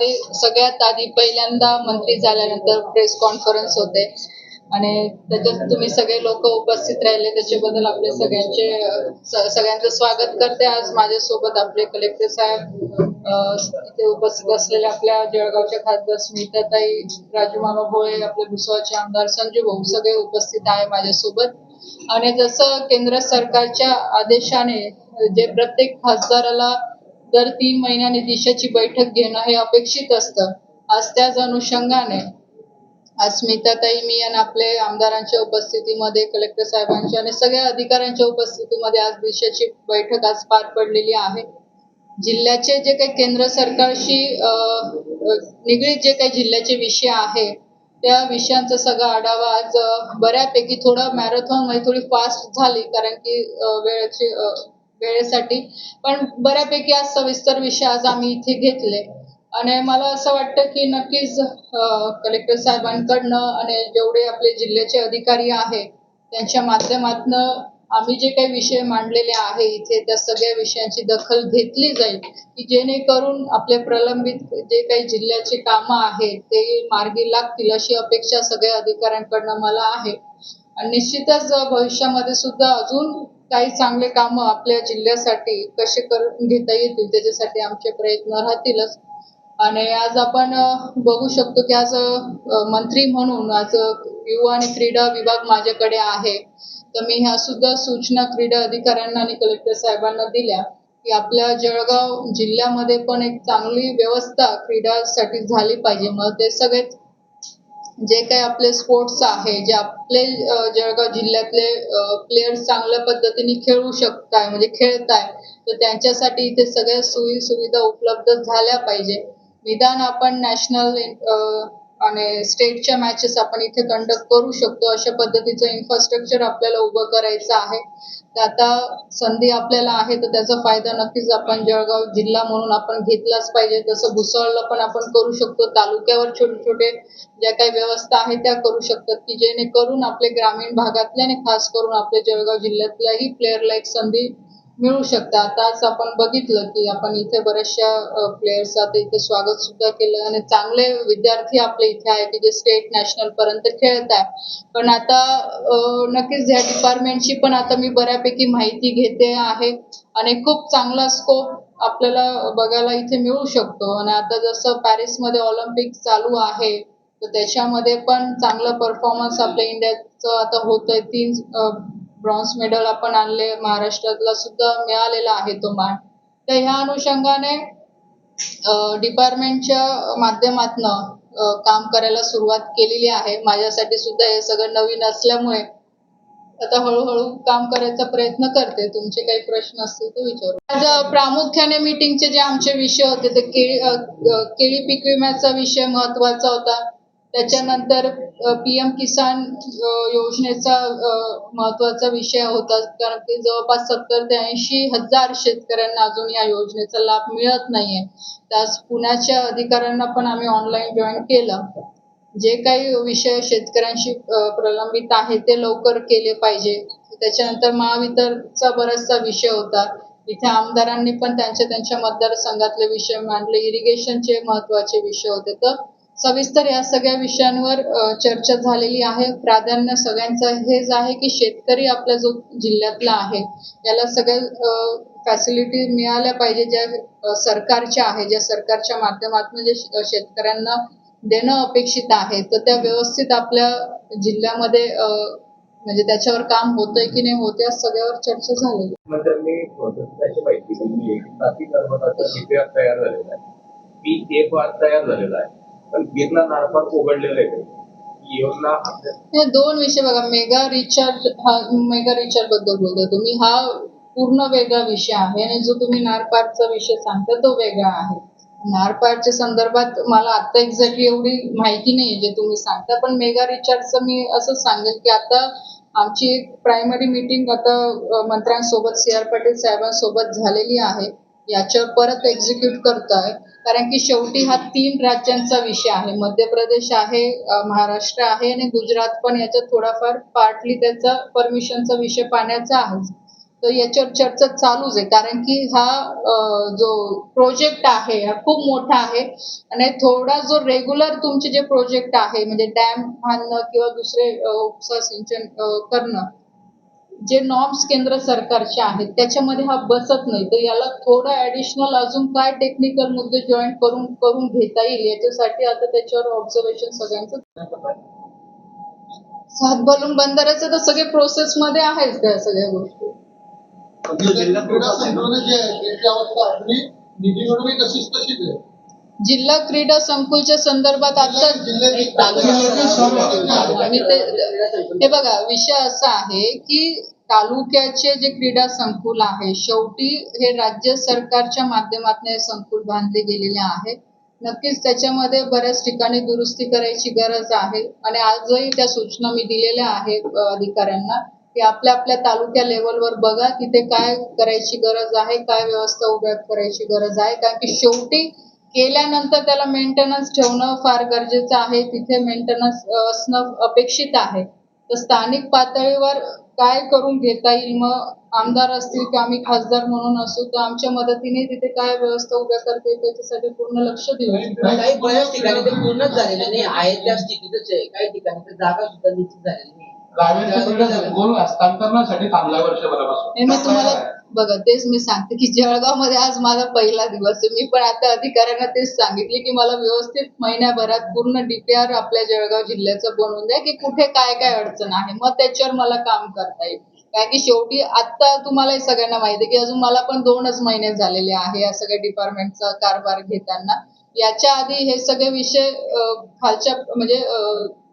जिल्ह्यामध्ये सगळ्यात आधी पहिल्यांदा मंत्री झाल्यानंतर प्रेस कॉन्फरन्स होते आणि त्याच्यात तुम्ही सगळे लोक उपस्थित राहिले त्याच्याबद्दल आपले सगळ्यांचं स्वागत करते. आज माझ्यासोबत आपले कलेक्टर साहेब इथे उपस्थित असलेले आपल्या जळगावच्या खासदार स्मिताताई, राजूमामा भोळे, आपले भुसावळचे आमदार संजू भाऊ सगळे उपस्थित आहे माझ्यासोबत. आणि जसं केंद्र सरकारच्या आदेशाने जे प्रत्येक खासदाराला दर 3 महिन्यांनी दिशाची बैठक घेणं हे अपेक्षित असतं, आज त्याच अनुषंगाने आज स्मिताताई, मी आणि आपले आमदारांच्या उपस्थितीमध्ये, कलेक्टर साहेबांच्या आणि सगळ्या अधिकाऱ्यांच्या उपस्थितीमध्ये आज दिशाची बैठक आज पार पडलेली आहे. जिल्ह्याचे जे काही केंद्र सरकारशी निगडीत जे काही जिल्ह्याचे विषय आहे त्या विषयांचा सगळा आढावा आज बऱ्यापैकी थोडं मॅरेथॉन मध्ये थोडी फास्ट झाली कारण की वेळेसाठी, पण बऱ्यापैकी आज सविस्तर विषय आज आम्ही इथे घेतले. आणि मला असं वाटतं की नक्कीच कलेक्टर साहेबांकडनं आणि जेवढे आपले जिल्ह्याचे अधिकारी आहेत त्यांच्या माध्यमातून आम्ही जे काही विषय मांडलेले आहे इथे त्या सगळ्या विषयांची दखल घेतली जाईल की जेणेकरून आपले प्रलंबित जे काही जिल्ह्याचे कामं आहेत ते मार्गी लागतील अशी अपेक्षा सगळ्या अधिकाऱ्यांकडनं मला आहे. आणि निश्चितच भविष्यामध्ये सुद्धा अजून काही चांगले कामं आपल्या जिल्ह्यासाठी कसे करून घेता येतील त्याच्यासाठी आमचे प्रयत्न राहतीलच. आणि आज आपण बघू शकतो की आज मंत्री म्हणून आज युवा आणि क्रीडा विभाग माझ्याकडे आहे, तर मी ह्या सुद्धा सूचना क्रीडा अधिकाऱ्यांना आणि कलेक्टर साहेबांना दिल्या की आपल्या जळगाव जिल्ह्यामध्ये पण एक चांगली व्यवस्था क्रीडासाठी झाली पाहिजे. मग ते सगळे जे काही आपले स्पोर्ट्स आहे, जे आपले जळगाव जिल्ह्यातले प्लेयर्स चांगल्या पद्धतीने खेळू शकताय म्हणजे खेळताय, तर त्यांच्यासाठी इथे सगळ्या सोयी सुविधा उपलब्ध झाल्या पाहिजे. निदान आपण नॅशनल आणि स्टेटच्या मॅचेस आपण इथे कंडक्ट करू शकतो अशा पद्धतीचं इन्फ्रास्ट्रक्चर आपल्याला उभं करायचं आहे. तर आता संधी आपल्याला आहे तर त्याचा फायदा नक्कीच आपण जळगाव जिल्हा म्हणून आपण घेतलाच पाहिजे. तसं भुसावळला पण आपण करू शकतो, तालुक्यावर छोटे छोटे ज्या काही व्यवस्था आहे त्या करू शकतात की जेणेकरून आपले ग्रामीण भागातले आणि खास करून आपल्या जळगाव जिल्ह्यातल्याही प्लेअरला एक संधी मिळू शकतं. आताच आपण बघितलं की आपण इथे बऱ्याचशा प्लेयर्स आता इथे स्वागत सुद्धा केलं आणि चांगले विद्यार्थी आपले इथे आहे की जे स्टेट नॅशनल पर्यंत खेळत आहे. पण आता नक्कीच या डिपार्टमेंटची पण आता मी बऱ्यापैकी माहिती घेते आहे आणि खूप चांगला स्कोप आपल्याला बघायला इथे मिळू शकतो. आणि आता जसं पॅरिसमध्ये ऑलिम्पिक चालू आहे तर त्याच्यामध्ये पण चांगला परफॉर्मन्स आपल्या इंडियाचं आता होतंय. 3 ब्रॉन्झ मेडल आपण आणले, महाराष्ट्रातला सुद्धा मिळालेला आहे तो मान. तर ह्या अनुषंगाने डिपार्टमेंटच्या माध्यमातून काम करायला सुरुवात केलेली आहे. माझ्यासाठी सुद्धा हे सगळं नवीन असल्यामुळे आता हळूहळू काम करायचा प्रयत्न करते. तुमचे काही प्रश्न असतील तर विचारू. आज प्रामुख्याने मीटिंगचे जे आमचे विषय होते ते केळी पीक विम्याचा विषय महत्वाचा होता. त्याच्यानंतर PM किसान योजनेचा महत्वाचा विषय होता कारण की जवळपास 70 ते 80 हजार शेतकऱ्यांना अजून या योजनेचा लाभ मिळत नाहीये. त्यास पुण्याच्या अधिकाऱ्यांना पण आम्ही ऑनलाईन जॉईन केलं. जे काही विषय शेतकऱ्यांशी प्रलंबित आहे ते लवकर केले पाहिजे. त्याच्यानंतर महावितरणचा बराचसा विषय होता. इथे आमदारांनी पण त्यांच्या मतदारसंघातले विषय मांडले. इरिगेशनचे महत्वाचे विषय होते. तर सविस्तर या सगळ्या विषयांवर चर्चा झालेली आहे. प्राधान्य सगळ्यांचं हेच आहे की शेतकरी आपला जो जिल्ह्यातला आहे याला सगळ्या फॅसिलिटी मिळाल्या पाहिजे ज्या सरकारच्या आहे, ज्या सरकारच्या माध्यमातून जे शेतकऱ्यांना देणं अपेक्षित आहे तर त्या व्यवस्थित आपल्या जिल्ह्यामध्ये म्हणजे त्याच्यावर काम होतंय की नाही होत या सगळ्यावर चर्चा झालेली. तयार झालेला आहे पण गिरणा नारपार उघडलेलं आहे. योजना हे 2 विषय बघा. मेगा रिचार्ज बद्दल बोलतोय तुम्ही, हा पूर्ण वेगळा विषय आहे आणि जो तुम्ही नारपारचा विषय सांगता तो वेगळा आहे. नारपारच्या संदर्भात मला आता एक्झॅक्टली एवढी माहिती नाहीये जे तुम्ही सांगता, पण मेगा रिचार्जचं मी असं सांगेल की आता आमची एक प्रायमरी मीटिंग आता मंत्र्यांसोबत CR पाटील साहेबांसोबत झालेली आहे. याच्यावर परत एक्झिक्यूट करताय कारण की शेवटी हा 3 राज्यांचा विषय आहे. मध्य प्रदेश आहे, महाराष्ट्र आहे आणि गुजरात पण याच्यात थोडाफार पार्टली त्याचा परमिशनचा विषय पाण्याचा आहे. तर याच्यावर चर्चा चालूच आहे, कारण की हा जो प्रोजेक्ट आहे हा खूप मोठा आहे आणि थोडा जो रेग्युलर तुमचे जे प्रोजेक्ट आहे म्हणजे डॅम बांधणं किंवा दुसरे उपसा सिंचन करणं, जे नॉर्म्स केंद्र सरकारचे आहेत त्याच्यामध्ये हा बसत नाही. तर याला थोडं ॲडिशनल अजून काय टेक्निकल मुद्दे जॉईन करून करून घेता येईल याच्यासाठी आता त्याच्यावर ऑब्झर्वेशन सगळ्यांचं. सातबलून बंदराचं तर सगळे प्रोसेसमध्ये आहेच त्या सगळ्या गोष्टी. क्रीडा संकुलन जे आहे त्याची अवस्था अजूनही निधी वगैरे कशीच तशीच आहे. जिल्हा क्रीडा संकुलच्या संदर्भात आता आणि हे बघा विषय असा आहे की तालुक्याचे जे क्रीडा संकुल आहे शेवटी हे राज्य सरकारच्या माध्यमातून हे संकुल बांधले गेलेले आहे. नक्कीच त्याच्यामध्ये बऱ्याच ठिकाणी दुरुस्ती करायची गरज आहे आणि आजही त्या सूचना मी दिलेल्या आहेत अधिकाऱ्यांना की आपल्या आपल्या तालुक्या लेवलवर बघा तिथे काय करायची गरज आहे, काय व्यवस्था उभ्या करायची गरज आहे, कारण की शेवटी केल्यानंतर त्याला मेंटेनन्स ठेवणं फार गरजेचं आहे. तिथे मेंटेनन्स असणं अपेक्षित आहे. तर स्थानिक पातळीवर काय करून घेता येईल, मग आमदार असतील किंवा आम्ही खासदार म्हणून असू तर आमच्या मदतीने तिथे काय व्यवस्था उभ्या करता येईल त्याच्यासाठी पूर्ण लक्ष देऊ. काही बऱ्याच ठिकाणी ते पूर्णच झालेले नाही आहे त्या स्थितीतच आहे. काही ठिकाणी तर जागा सुद्धा निश्चित झालेली नाही. गोल हस्तांतरणासाठी थांबलाय वर्षभरापासून. मी तुम्हाला बघा तेच मी सांगते की जळगावमध्ये आज माझा पहिला दिवस आहे. मी पण आता अधिकाऱ्यांना तेच सांगितले की मला व्यवस्थित महिन्याभरात पूर्ण DPR आपल्या जळगाव जिल्ह्याचं बनवून द्या की कुठे काय काय अडचण आहे, मग त्याच्यावर मला काम करता येईल. कारण की शेवटी आता तुम्हाला हे सगळ्यांना माहिती आहे की अजून मला पण 2च महिने झालेले आहे या सगळ्या डिपार्टमेंटचा कारभार घेताना. याच्या आधी हे सगळे विषय खालच्या म्हणजे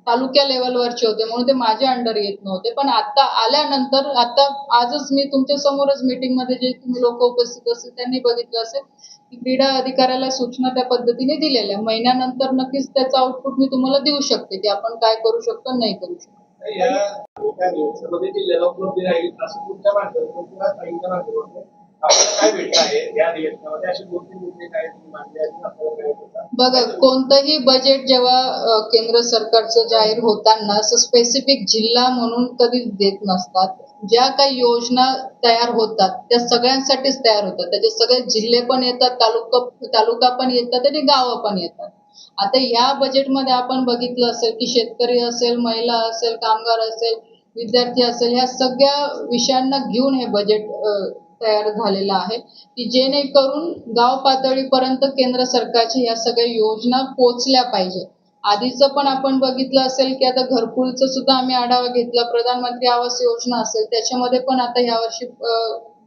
तालुक्या लेवलवरचे होते म्हणून ते माझ्या अंडर येत नव्हते. पण आता आल्यानंतर आता आजच मी तुमच्या समोरच मीटिंगमध्ये जे तुम्ही लोक उपस्थित असतील त्यांनी बघितलं असेल की क्रीडा अधिकाऱ्याला सूचना त्या पद्धतीने दिलेल्या. महिन्यानंतर नक्कीच त्याचा आउटपुट मी तुम्हाला देऊ शकते की आपण काय करू शकतो नाही करू शकतो. काय भेटलं आहे या निवेदनामध्ये अशी गोष्टी मुद्दे काय तुम्ही मांडले आहेत आपल्याला काय होतं? बघा कोणतंही बजेट जेव्हा केंद्र सरकारचं जाहीर होताना असं स्पेसिफिक जिल्हा म्हणून कधीच देत नसतात. ज्या काही योजना तयार होतात त्या सगळ्यांसाठीच तयार होतात. त्याचे सगळे जिल्हे पण येतात, तालुका पण येतात आणि गावं पण येतात. आता या बजेटमध्ये आपण बघितलं असेल की शेतकरी असेल, महिला असेल, कामगार असेल, विद्यार्थी असेल, ह्या सगळ्या विषयांना घेऊन हे बजेट तयार झालेलं आहे की जेणेकरून गाव पातळीपर्यंत केंद्र सरकारच्या या सगळ्या योजना पोहोचल्या पाहिजे. आधीचं पण आपण बघितलं असेल की आता घरकुलचं सुद्धा आम्ही आढावा घेतला. प्रधानमंत्री आवास योजना असेल त्याच्यामध्ये पण आता यावर्षी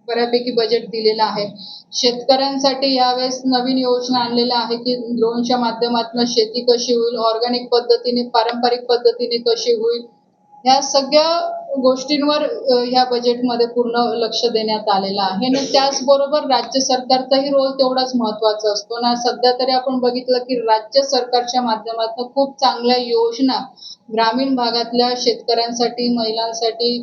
बऱ्यापैकी बजेट दिलेलं आहे. शेतकऱ्यांसाठी यावेळेस नवीन योजना आणलेल्या आहे की ड्रोनच्या माध्यमातून शेती कशी होईल, ऑर्गॅनिक पद्धतीने, पारंपरिक पद्धतीने कशी होईल, ह्या सगळ्या गोष्टींवर ह्या बजेटमध्ये पूर्ण लक्ष देण्यात आलेलं आहे. आणि त्याचबरोबर राज्य सरकारचाही रोल तेवढाच महत्त्वाचा असतो ना. सध्या तरी आपण बघितलं की राज्य सरकारच्या माध्यमातून खूप चांगल्या योजना ग्रामीण भागातल्या शेतकऱ्यांसाठी, महिलांसाठी,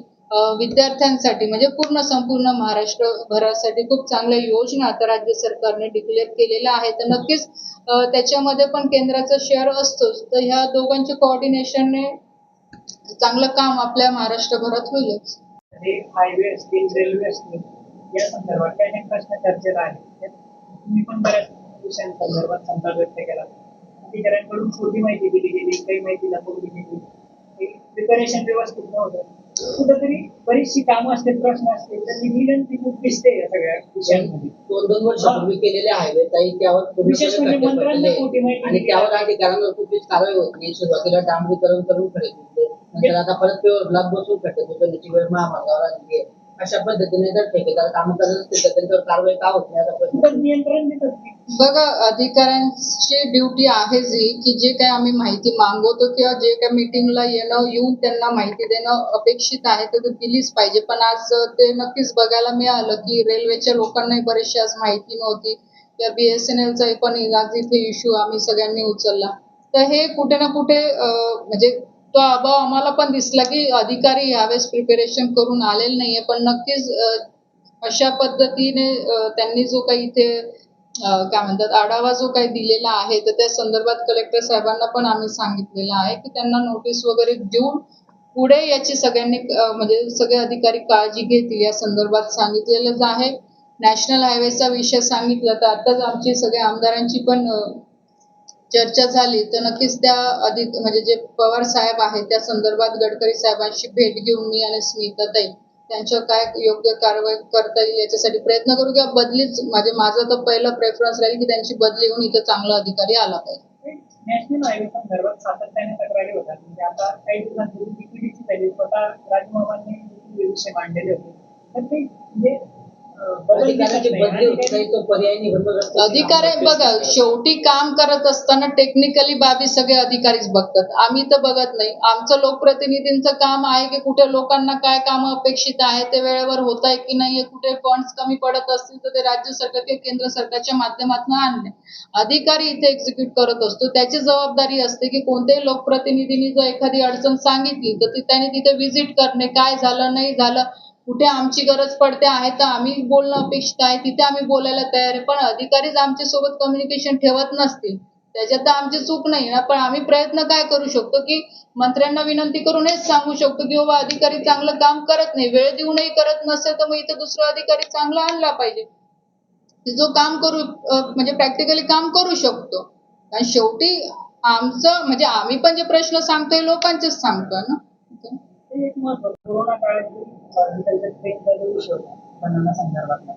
विद्यार्थ्यांसाठी म्हणजे संपूर्ण महाराष्ट्रभरासाठी खूप चांगल्या योजना आता राज्य सरकारने डिक्लेअर केलेल्या आहेत. तर नक्कीच त्याच्यामध्ये पण केंद्राचा शेअर असतोच. तर ह्या दोघांच्या कोऑर्डिनेशनने चांगलं काम आपल्या महाराष्ट्रभरात होईलच. हायवे असतील, रेल्वे असतील या संदर्भात अनेक प्रश्न चर्चेला आहेत. तुम्ही पण बऱ्याच विषयांसंदर्भात संताप व्यक्त केला. अधिकाऱ्यांकडून छोटी माहिती दिली गेली, काही माहिती दाखवली गेली, प्रिपरेशन व्यवस्थित नव्हतं. कुठंतरी बरीचशी कामं असतील, प्रश्न असतील, तर निधीची खूप दिसते या सगळ्या विषयांमध्ये. 2 वर्षापूर्वी केलेले हायवे काही त्यावर विशेष म्हणजे मंत्र्यांना खोटी माहिती आणि त्यावर अधिकाऱ्यांवर कुठलीच कारवाई होत नाही. सुरुवातीला डांबरीकरण करून खडे तुटले, नंतर आता परत प्युअर ब्लॉक बसून खड्डे तुटण्याची वेळ महामार्गावर आली आहे. अशा पद्धतीने जर ठेकेदार काम करत असतील तर त्यांच्यावर कारवाई का होत नाही आता पण नियंत्रण देतात नाही. बघा अधिकाऱ्यांची ड्युटी आहेच ही की जे काही आम्ही माहिती मागवतो किंवा जे काही मीटिंगला येऊन त्यांना माहिती देणं अपेक्षित आहे तर ते दिलीच पाहिजे. पण आज ते नक्कीच बघायला मिळालं की रेल्वेच्या लोकांनाही बरीचशी आज माहिती नव्हती किंवा BSNLचा पण आज इथे इश्यू आम्ही सगळ्यांनी उचलला. तर हे कुठे ना कुठे म्हणजे तो अभाव आम्हाला पण दिसला की अधिकारी यावेळेस प्रिपेरेशन करून आलेले नाहीये. पण नक्कीच अशा पद्धतीने त्यांनी जो काही इथे काय म्हणतात आढावा जो काही दिलेला आहे तर त्या संदर्भात कलेक्टर साहेबांना पण आम्ही सांगितलेलं आहे की त्यांना नोटीस वगैरे देऊन पुढे याची सगळ्यांनी म्हणजे सगळे अधिकारी काळजी घेतील या संदर्भात सांगितलेलंच आहे. नॅशनल हायवेचा विषय सांगितला तर आताच आमची सगळ्या आमदारांची पण चर्चा झाली तर नक्कीच त्या म्हणजे जे पवार साहेब आहेत त्या संदर्भात गडकरी साहेबांशी भेट घेऊन मी आणि स्मिताताई त्यांच्यावर काय योग्य कारवाई करता येईल याच्यासाठी प्रयत्न करू किंवा बदलीच माझा तर पहिला प्रेफरन्स राहील की त्यांची बदली होऊन इथं चांगला अधिकारी आला पाहिजे. नॅशनल हायवे संदर्भात सातत्याने तक्रारी होतात. म्हणजे आता काही दिवसांपूर्वी DPDची झाली, स्वतः राजभवनाने विषय मांडलेले होते. तर ते म्हणजे बदल दिसत अधिकाऱ्याची नाही. बदली आणि होत नाही तो पर्याय निवडणूक असतो. अधिकारी बघा शेवटी काम करत असताना टेक्निकली बाबी सगळे अधिकारीच बघतात. आम्ही तर बघत नाही. आमचं लोकप्रतिनिधींचं काम आहे की कुठे लोकांना काय कामं अपेक्षित आहे ते वेळेवर होत आहे की नाहीये, कुठे फंड्स कमी पडत असतील तर ते राज्य सरकार किंवा केंद्र सरकारच्या माध्यमातून आणणे. अधिकारी इथे एक्झिक्यूट करत असतो. त्याची जबाबदारी असते की कोणत्याही लोकप्रतिनिधींनी जर एखादी अडचण सांगितली तर त्याने तिथे व्हिजिट करणे, काय झालं नाही झालं, कुठे आमची गरज पडते आहे तर आम्ही बोलणं अपेक्षित आहे तिथे आम्ही बोलायला तयार आहे. पण अधिकारीच आमच्या सोबत कम्युनिकेशन ठेवत नसतील त्याच्यात तर आमची चूक नाही ना. पण आम्ही प्रयत्न काय करू शकतो की मंत्र्यांना विनंती करून हेच सांगू शकतो की बाबा अधिकारी चांगलं काम करत नाही, वेळ देऊनही करत नसेल तर मग इथं दुसरा अधिकारी चांगला आणला पाहिजे जो काम करू म्हणजे प्रॅक्टिकली काम करू शकतो. आणि शेवटी आमचं म्हणजे आम्ही पण जे प्रश्न सांगतोय लोकांचेच सांगतोय ना. ते एक महत्व कोरोना काळात हॉस्पिटलच्या ट्रेन बद्दल विषय होता बनवण्या संदर्भातला.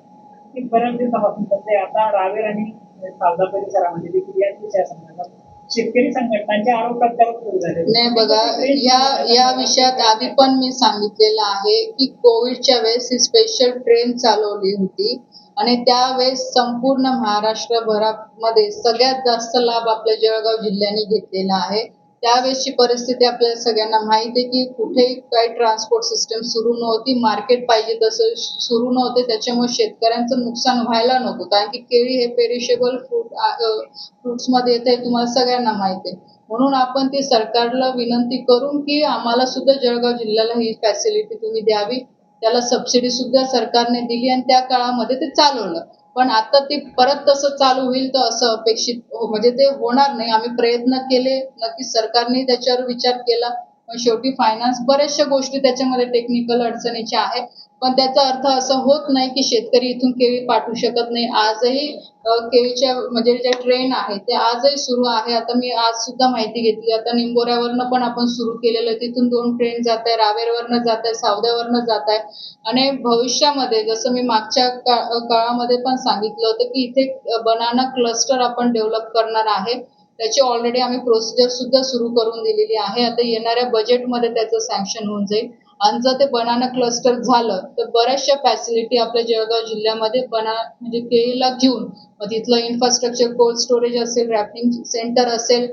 ते बऱ्याच दिवसापासून सध्या आता रावेर आणि सावदा परिसरामध्ये देखील याच विषयासंदर्भात शेतकरी संघटनांचे आरोप प्रत्यारोप सुरू झाले. नाही बघा या विषयात आधी पण मी सांगितलेलं आहे की कोविडच्या वेळेस ही स्पेशल ट्रेन चालवली होती आणि त्यावेळेस संपूर्ण महाराष्ट्रभरामध्ये सगळ्यात जास्त लाभ आपल्या जळगाव जिल्ह्याने घेतलेला आहे. त्यावेळेसची परिस्थिती आपल्याला सगळ्यांना माहिती आहे की कुठेही काही ट्रान्सपोर्ट सिस्टम सुरू नव्हती, मार्केट पाहिजे तसं सुरू नव्हते. त्याच्यामुळे शेतकऱ्यांचं नुकसान व्हायला नको कारण की केळी हे पेरिशेबल फ्रुट्समध्ये येते हे तुम्हाला सगळ्यांना माहिती आहे. म्हणून आपण ती सरकारला विनंती करून की आम्हाला सुद्धा जळगाव जिल्ह्याला ही फॅसिलिटी तुम्ही द्यावी. त्याला सबसिडी सुद्धा सरकारने दिली आणि त्या काळामध्ये ते चालवलं. पण आता ते परत तसं चालू होईल तर असं अपेक्षित म्हणजे ते होणार नाही. आम्ही प्रयत्न केले, नक्कीच सरकारने त्याच्यावर विचार केला. पण शेवटी फायनान्स बऱ्याचशा गोष्टी त्याच्यामध्ये टेक्निकल अडचणीच्या आहेत. पण त्याचा अर्थ असा होत नाही की शेतकरी इथून केळी पाठवू शकत नाही. आजही केळीच्या म्हणजे ज्या ट्रेन आहे ते आजही सुरू आहे. आता मी आज सुद्धा माहिती घेतली. आता निंबोऱ्यावरनं पण आपण सुरू केलेलं आहे. तिथून 2 ट्रेन जात आहे, रावेरवरनं जात आहे, सावद्यावरनं जात आहे. आणि भविष्यामध्ये जसं मी मागच्या काळामध्ये पण सांगितलं होतं की इथे बनाना क्लस्टर आपण डेव्हलप करणार आहे. त्याची ऑलरेडी आम्ही प्रोसिजर सुद्धा सुरू करून दिलेली आहे. आता येणाऱ्या बजेटमध्ये त्याचं सँक्शन होऊन जाईल. आणि जर ते बनाना क्लस्टर झालं तर बऱ्याचशा फॅसिलिटी आपल्या जळगाव जिल्ह्यामध्ये म्हणजे केळीला घेऊन मग तिथलं इन्फ्रास्ट्रक्चर कोल्ड स्टोरेज असेल, रॅपिंग सेंटर असेल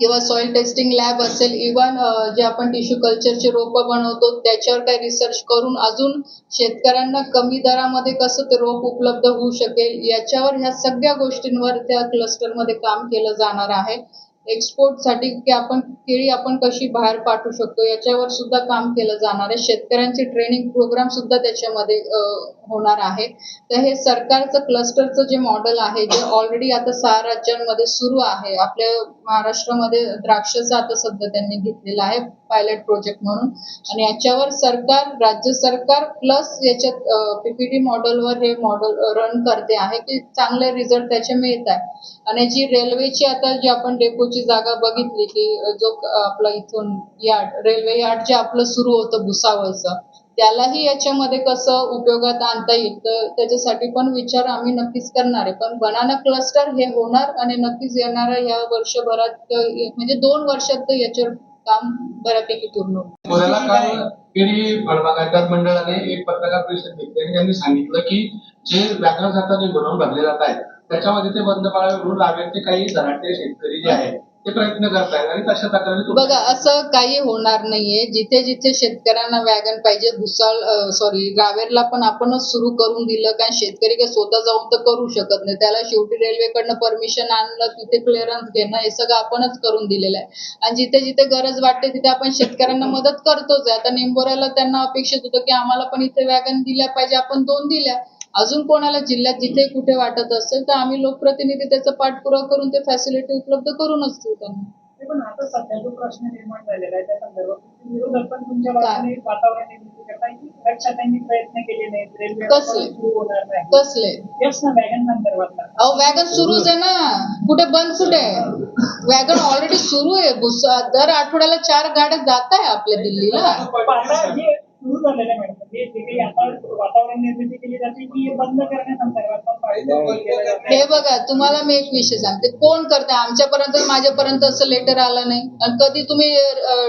किंवा सॉइल टेस्टिंग लॅब असेल, इव्हन जे आपण टिश्यू कल्चरचे रोपं बनवतो त्याच्यावर काही रिसर्च करून अजून शेतकऱ्यांना कमी दरामध्ये कसं ते रोप उपलब्ध होऊ शकेल याच्यावर ह्या सगळ्या गोष्टींवर त्या क्लस्टरमध्ये काम केलं जाणार आहे. एक्सपोर्टसाठी की आपण केळी आपण कशी बाहेर पाठवू शकतो याच्यावर सुद्धा काम केलं जाणार आहे. शेतकऱ्यांचे ट्रेनिंग प्रोग्राम सुद्धा त्याच्यामध्ये होणार आहे. तर हे सरकारचं क्लस्टरचं जे मॉडेल आहे जे ऑलरेडी आता 6 राज्यांमध्ये सुरू आहे. आपल्या महाराष्ट्रामध्ये द्राक्षाचं आता सध्या त्यांनी घेतलेलं आहे पायलट प्रोजेक्ट म्हणून आणि याच्यावर सरकार, राज्य सरकार प्लस याच्यात पीपीटी मॉडेलवर हे मॉडेल रन करते आहे की चांगले रिझल्ट त्याचे मिळत आहे. आणि जी रेल्वेची आता जी आपण डेपोची जागा बघितली की जो आपला इथून यार्ड रेल्वे यार्ड जे आपलं सुरू होतं भुसावळचं त्यालाही याच्यामध्ये कसं उपयोगात आणता येईल तर त्याच्यासाठी पण विचार आम्ही नक्कीच करणार आहे. पण बनाना क्लस्टर हे होणार आणि नक्कीच येणाऱ्या या वर्षभरात म्हणजे 2 वर्षात तर याच्यावर काम बऱ्यापैकी पूर्ण होईल. पुण्याला काल केळी फळबागायत मंडळाने एक पत्रकार परिषद घेतली आणि त्यांनी सांगितलं की जे व्याघ्र जातात जे बनवून भरले जात आहेत त्याच्यामध्ये ते बंद पाळावे म्हणून रावेरचे काही धनाढ्य शेतकरी जे आहेत ते प्रयत्न करतायत आणि तशा तक्रारी बघा असं काही होणार नाहीये. जिथे जिथे शेतकऱ्यांना वॅगन पाहिजे रावेरला पण आपणच सुरू करून दिलं कारण शेतकरी काही स्वतः जाऊन तर करू शकत नाही. त्याला शेवटी रेल्वेकडनं परमिशन आणलं, तिथे क्लिअरन्स घेणं हे सगळं आपणच करून दिलेलं आहे. आणि जिथे जिथे गरज वाटते तिथे आपण शेतकऱ्यांना मदत करतोच आहे. आता निंबोऱ्याला त्यांना अपेक्षित होतं की आम्हाला पण इथे वॅगन दिल्या पाहिजे, आपण 2 दिल्या. अजून कोणाला जिल्ह्यात जिथे कुठे वाटत असेल तर आम्ही लोकप्रतिनिधी त्याचा पाठपुरावा करून ते फॅसिलिटी उपलब्ध करूनच देऊ त्यांना. पण आता सध्या जो प्रश्न निर्माण झालेला आहे त्या संदर्भात विरोधक तुमच्या बाजूने वातावरण निर्मिती करता की रक्षाताईंनी प्रयत्न केले नाहीत, रेल्वे कसले? सुरू होणार नाही. कसले तेच ना वॅगन संदर्भातला. अहो वॅगन सुरूच आहे ना, कुठे बंद कुठे आहे? वॅगन ऑलरेडी सुरू आहे. दर आठवड्याला 4 गाड्या जात आहे आपल्या दिल्लीला. पण आता जे सुरू झालेलं आहे मॅडम, जे काही आता वातावरण निर्मिती केली जाते ती बंद करण्यासंदर्भात पण पाठपुरावा केला जात आहे. हे बघा, तुम्हाला मी एक विषय सांगते, कोण करते? आमच्यापर्यंत माझ्यापर्यंत असं लेटर आलं नाही. आणि कधी तुम्ही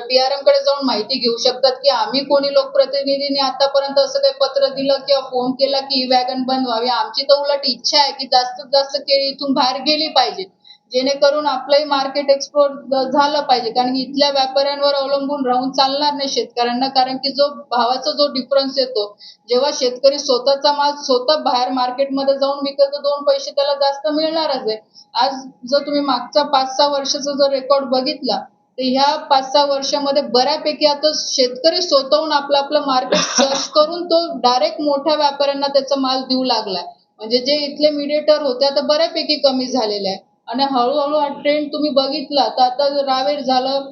DRM कडे जाऊन माहिती घेऊ शकतात की आम्ही कोणी लोकप्रतिनिधींनी आतापर्यंत असं काही पत्र दिलं किंवा फोन केला की ही वॅगन बंद व्हावी. आमची तर उलट इच्छा आहे की जास्तीत जास्त केळी इथून बाहेर गेली पाहिजे, जेणेकरून आपलंही मार्केट एक्सप्लोर झालं पाहिजे. कारण की इथल्या व्यापाऱ्यांवर अवलंबून राहून चालणार नाही शेतकऱ्यांना. कारण की जो भावाचा जो डिफरन्स येतो, जेव्हा शेतकरी स्वतःचा माल स्वतः बाहेर मार्केटमध्ये जाऊन विकत, 2 पैसे त्याला जास्त मिळणारच आहे. आज जर तुम्ही मागचा 5-6 वर्षाचा जर रेकॉर्ड बघितला, तर ह्या 5-6 वर्षामध्ये बऱ्यापैकी आता शेतकरी स्वतःहून आपलं मार्केट सर्च करून तो डायरेक्ट मोठ्या व्यापाऱ्यांना त्याचा माल देऊ लागलाय. म्हणजे जे इथले मीडिएटर होते आता बऱ्यापैकी कमी झालेले आहे. आणि हळूहळू हा ट्रेंड तुम्ही बघितला तर आता रावेर झालं,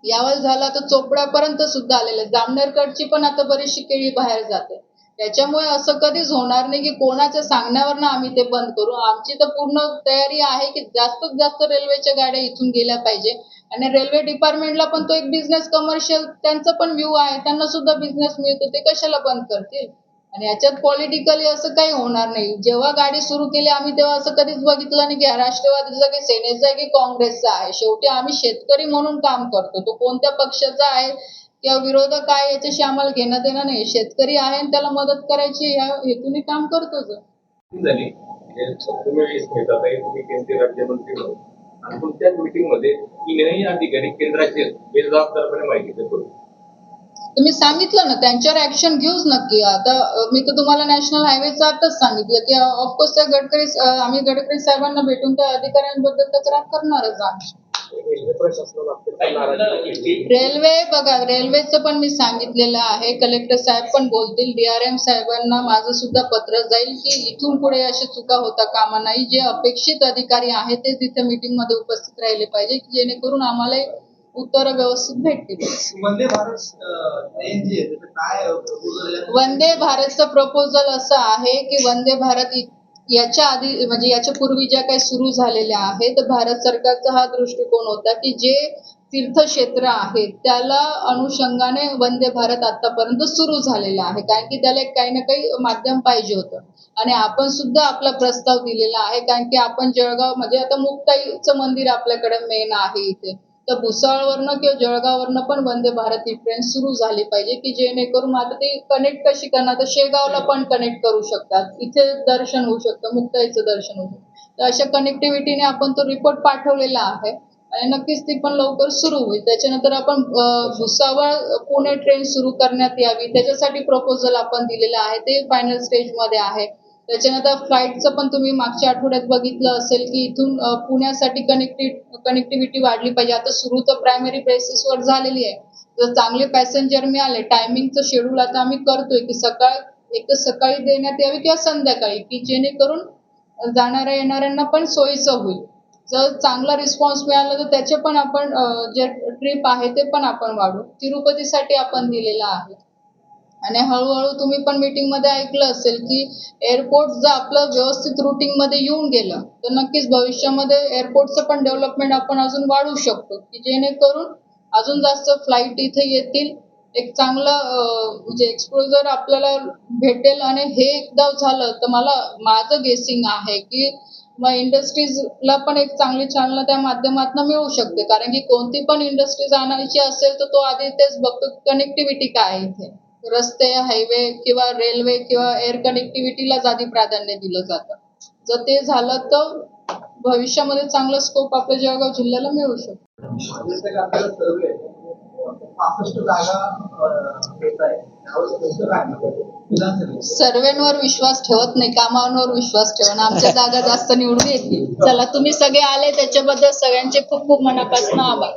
यावल झालं, आता चोपड्यापर्यंत सुद्धा आलेलं आहे. जामनेरकडची पण आता बरीचशी केळी बाहेर जाते. त्याच्यामुळे असं कधीच होणार नाही की कोणाच्या सांगण्यावरनं आम्ही ते बंद करू. आमची तर पूर्ण तयारी आहे की जास्तीत जास्त रेल्वेच्या गाड्या इथून गेल्या पाहिजे. आणि रेल्वे डिपार्टमेंटला पण तो एक बिझनेस कमर्शियल त्यांचा पण व्ह्यू आहे, त्यांना सुद्धा बिझनेस मिळतो, ते कशाला बंद करतील? आणि याच्यात पॉलिटिकली असं काही होणार नाही. जेव्हा गाडी सुरू केली आम्ही तेव्हा असं कधीच बघितलं नाही की हा राष्ट्रवादीचा की सेनेचा आहे की काँग्रेसचा आहे. शेवटी आम्ही शेतकरी म्हणून काम करतो. तो कोणत्या पक्षाचा आहे किंवा विरोधक आहे याच्याशी आम्हाला घेणं देणं नाही. शेतकरी आहे आणि त्याला मदत करायची या हेतूने काम करतोच. झाली तुम्ही 20 मिनिटात तुम्ही केंद्रीय राज्यमंत्री म्हणून आणि तुमच्याच मीटिंगमध्ये 3ही अधिकारी केंद्राचे बेजबाबदारपणे माहिती करू. तुम्ही सांगितलं ना, त्यांच्यावर ऍक्शन घेऊच नक्की. आता मी तर तुम्हाला नॅशनल हायवेचं आताच सांगितलं की ऑफकोर्स त्या आम्ही गडकरी साहेबांना भेटून त्या अधिकाऱ्यांबद्दल तक्रार करणारच आहोत. रेल्वे बघा, रेल्वेचं पण मी सांगितलेलं आहे. कलेक्टर साहेब पण बोलतील, DRM साहेबांना माझं सुद्धा पत्र जाईल की इथून पुढे अशा चुका होता कामा नाही. जे अपेक्षित अधिकारी आहेत ते तिथे मीटिंग मध्ये उपस्थित राहिले पाहिजे, जेणेकरून आम्हाला उत्तर व्यवस्थित भेटतील. वंदे भारत ट्रेन जी आहे त्याचं काय proposal आहे? वंदे भारतचं प्रपोजल असं आहे की वंदे भारत याच्या आधी म्हणजे याच्या पूर्वी ज्या काही सुरू झालेल्या आहेत, तर भारत सरकारचा हा दृष्टिकोन होता की जे तीर्थक्षेत्र आहेत त्याला अनुषंगाने वंदे भारत आतापर्यंत सुरू झालेलं आहे. कारण की त्याला काही ना काही माध्यम पाहिजे होतं. आणि आपण सुद्धा आपला प्रस्ताव दिलेला आहे. कारण की आपण जळगाव म्हणजे आता मुक्ताईचं मंदिर आपल्याकडे मेन आहे इथे, तर भुसावळवरनं किंवा जळगाववरनं पण वंदे भारत ही ट्रेन सुरू झाली पाहिजे की जेणेकरून आता ते कनेक्ट कशी करणार, तर शेगावला पण कनेक्ट करू शकतात, इथे दर्शन होऊ शकतं, मुक्ताईचं दर्शन होऊ शकतं. तर अशा कनेक्टिव्हिटीने आपण तो रिपोर्ट पाठवलेला आहे आणि नक्कीच ती पण लवकर सुरू होईल. त्याच्यानंतर आपण भुसावळ पुणे ट्रेन सुरू करण्यात यावी त्याच्यासाठी प्रपोजल आपण दिलेलं आहे, ते फायनल स्टेजमध्ये आहे. त्याच्यानंतर फ्लाईटचं पण तुम्ही मागच्या आठवड्यात बघितलं असेल की इथून पुण्यासाठी कनेक्टिव्हिटी वाढली पाहिजे. आता सुरू तर प्रायमरी बेसिसवर झालेली आहे. जर चांगले पॅसेंजर मिळाले, टायमिंगचं शेड्यूल आता आम्ही करतोय की एक तर सकाळी देण्यात यावी किंवा संध्याकाळी, की जेणेकरून जाणाऱ्या येणाऱ्यांना पण सोयीचं होईल. जर चांगला रिस्पॉन्स मिळाला तर त्याचे पण आपण जे ट्रिप आहे ते पण आपण वाढवू. तिरुपतीसाठी आपण दिलेला आहे. आणि हळूहळू तुम्ही पण मीटिंग मध्ये ऐकलं असेल की एअरपोर्ट जर आपलं व्यवस्थित रुटीन मध्ये येऊन गेलं तर नक्कीच भविष्यामध्ये एअरपोर्टचं पण डेव्हलपमेंट आपण अजून वाढवू शकतो की जेणेकरून अजून जास्त फ्लाईट इथे येतील, एक चांगलं म्हणजे एक्सपोजर आपल्याला भेटेल. आणि हे एकदा झालं तर माझं गेसिंग आहे की मग इंडस्ट्रीजला पण एक चांगली चालना त्या माध्यमातून मिळू शकते. कारण की कोणती पण इंडस्ट्रीज आणायची असेल तर तो आधी तेच बघतो कनेक्टिव्हिटी काय आहे इथे, रस्ते, हायवे किंवा रेल्वे किंवा एअर कनेक्टिव्हिटीलाच आधी प्राधान्य दिलं जातं. जर ते झालं तर भविष्यामध्ये चांगलं स्कोप आपल्या जळगाव जिल्ह्याला मिळू शकतो. जसं की आपल्याला सर्वे 65 जागा देत आहे, त्यावर तुमचं काय मत आहे? सर्वेंवर विश्वास ठेवत नाही, कामांवर विश्वास ठेवा. आमच्या जागा जास्त निवडून येतील. चला, तुम्ही सगळे आले त्याच्याबद्दल सगळ्यांचे खूप खूप मनापासून आभार.